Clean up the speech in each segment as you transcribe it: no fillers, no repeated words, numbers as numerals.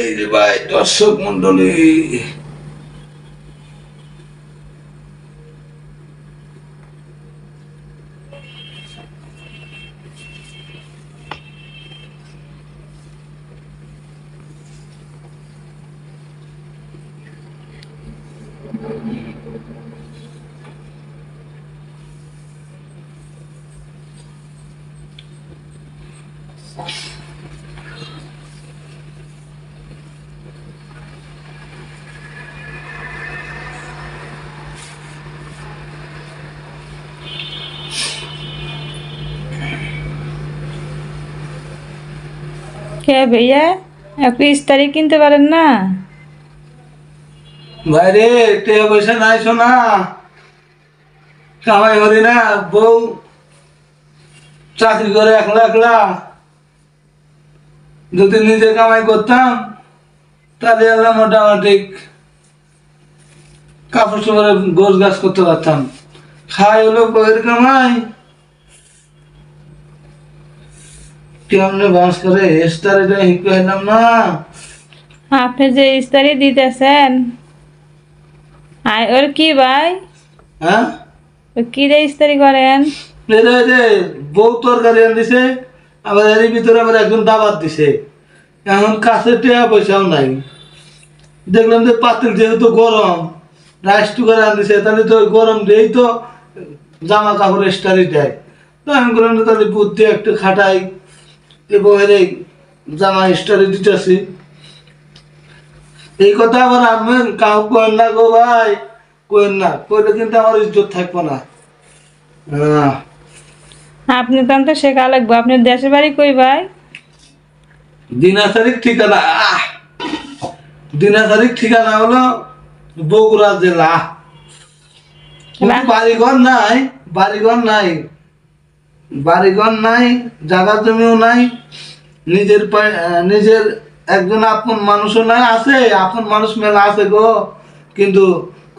এই যে ভাই দর্শক মন্ডলী, কে ভাইয়া আপনি ইস্তারি কিনতে পারেন না? ভাই রে টাকা পয়সা নাই, শোনা কামাই করি না, বউ চাকরি করে একলা একলা। যদি নিজে কামাই করতাম তাহলে এলাম মোটামুটি কাপড় চোপড়ে গোছ গাছ করতে পারতাম। খাই হলো বইয়ের কামাই, কেমনে বাস করে এস্তারিটা হিলাম না। আপনি যে ইস্তারি দিতেছেন ওর কি ভাই? হ্যাঁ, কি রে ইস্তারি করেন? বউ তরকারি আনছে, আবার এর ভিতরে আবার একজন দাবাত দিছে। এখন কাছে টাকা পয়সাও নাই। দেখলাম যে পাতিল যেহেতু গরম, রাইস কুকার আনছে, তাহলে তো গরম দিয়েই তো জামা কাপড় এস্টারি দেয়। তো আমি বললাম তাহলে বুদ্ধি একটু খাটাই, বউয়ের এই জামা এস্টারি দিতেছি। এই কথা আবার আমি কাউ কেন না গো ভাই, কেন না, কইলে কিন্তু আমার ইজ্জত থাকবো না। আপনি তো শেখা লাগবে। আপনার দেশের বাড়ি কই ভাই? দিনাচারিক ঠিকানা, দিনাচারিক ঠিকানা হলো বগুড়া জেলা। বাড়িঘর নাই, বাড়িঘর নাই, বাড়িঘর নাই, জায়গা জমিও নাই, নিজের একজন আপন মানুষও নাই। আছে আপন মানুষ মেলা আছে গো, কিন্তু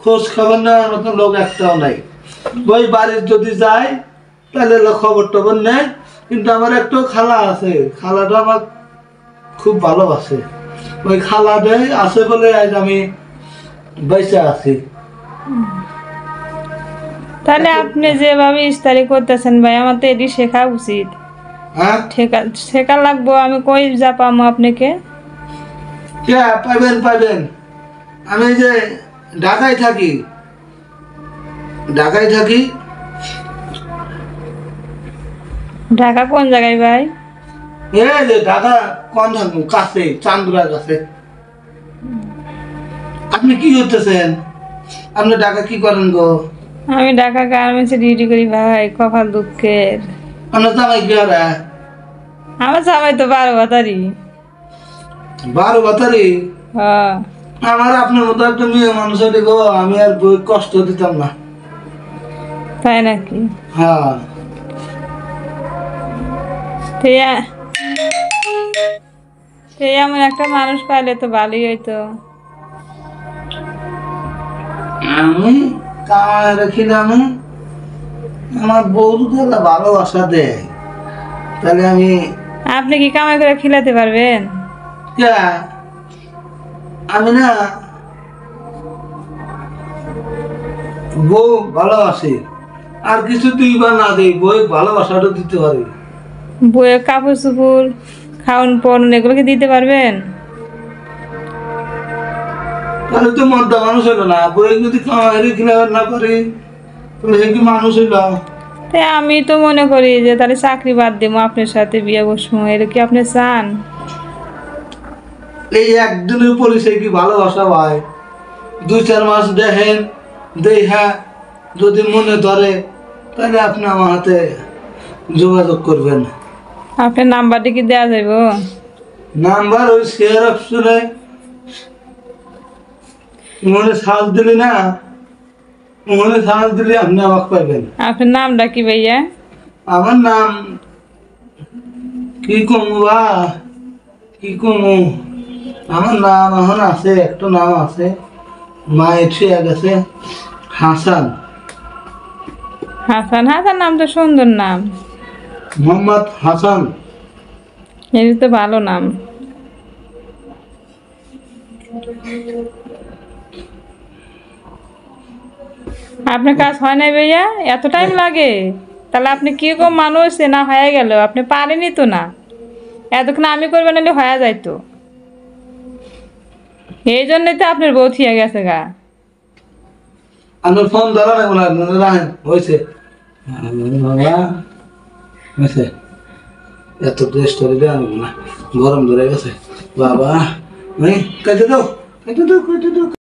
খোঁজ খবর নেওয়ার মতো লোক একটাও নাই। ওই বাড়ির যদি যায় তাহলে খবর টবর নেয়। কিন্তু আমার একটা খালা আছে, খালাটা আমার খুব ভালোবাসে। ওই খালাটাই আছে বলে আজ আমি বেঁচে আছি। তাহলে আপনি যেভাবে ইস্তারি করতেছেন ভাই, আমার তো এটি শেখা উচিত। হ্যাঁ, শেখা লাগবো। আমি কই যা পাবো আপনাকে? পাইবেন পাইবেন। আমি যে ঢাকায় থাকি, ঢাকায় থাকি। ঢাকা কোন জায়গায় ভাই? এই যে ঢাকা কোন থাকবো, কাছে চান্দুরার কাছে। আপনি কি করতেছেন? আপনি ঢাকা কি করেন গো? আমি ঢাকা গার্মেন্টসে ডিউটি করি ভাই। কপাল দুঃখের। আপনার জামাই কি ওরা? আমার জামাই তো 12 বাতারি। 12 বাতারি? হ্যাঁ। আমার আপনার মতো একটা মেয়ে মানুষ হলে গো, আমি আর বই কষ্ট দিতাম না। তাই নাকি? হ্যাঁ, এমন একটা মানুষ পাইলে তো ভালোই হইতো। আমি কামাই রাখি না, আমি আমার বউ যদি ভালোবাসা দেয় তাহলে আমি। আপনি কি কামাই করে খিলাতে পারবেন? আমি না বউ ভালোবাসি, আর কিছু তুই বা না দেই, বই ভালোবাসাটা দিতে পারি। বইয়ের কাপড় চোপড়, খাওয়ান পড়ন এগুলো কি দিতে পারবেন? তাহলে তো মদ্দা মানুষ হইলো না। বই যদি কামাই খিলাবার না পারি তাহলে সে কি মানুষ হইল? তাই আমি তো মনে করি যে তাহলে চাকরি বাদ দেবো, আপনার সাথে বিয়ে বসবো। এটা কি আপনি চান? এই একদিনের পরিচয় কি ভালোবাসা ভাই? 2-4 মাস দেখেন, দেখা যদি মনে ধরে তাহলে আপনি আমার হাতে যোগাযোগ করবেন। আপনার নাম্বারটা কি দেওয়া যাইব? নাম্বার ওই শেয়ার অপশনে মনে সার্চ দিলি না, মনে সার্চ দিলে আপনি আমাকে পাইবেন। আপনার নামটা কি ভাইয়া? আমার নাম কি কমু বা কি কমু, আমার নাম এখন আছে, একটা নাম আছে, মায়ের ছুঁয়ে গেছে, হাসান। হাসান? হাসান নাম তো সুন্দর নাম। মোহাম্মদ হাসান। এটা তো ভালো নাম। আপনার কাজ হয় নাই ভাইয়া? এত টাইম লাগে? তাহলে আপনি কিরকম মানুষ না হয়ে গেল? আপনি পারেনি তো না, এতক্ষণ আমি করবো নাহলে হয়ে যাইতো। এই জন্যই তো আপনার বউ থিয়ে গেছে গা। আমার ফোন ধরা নেব না, রাখেন হয়েছে বাবা হয়েছে। এত ড্রেস টরে আনবো না, গরম ধরে গেছে বাবা। কেটে দাও কেটে দাও কেটে দাও।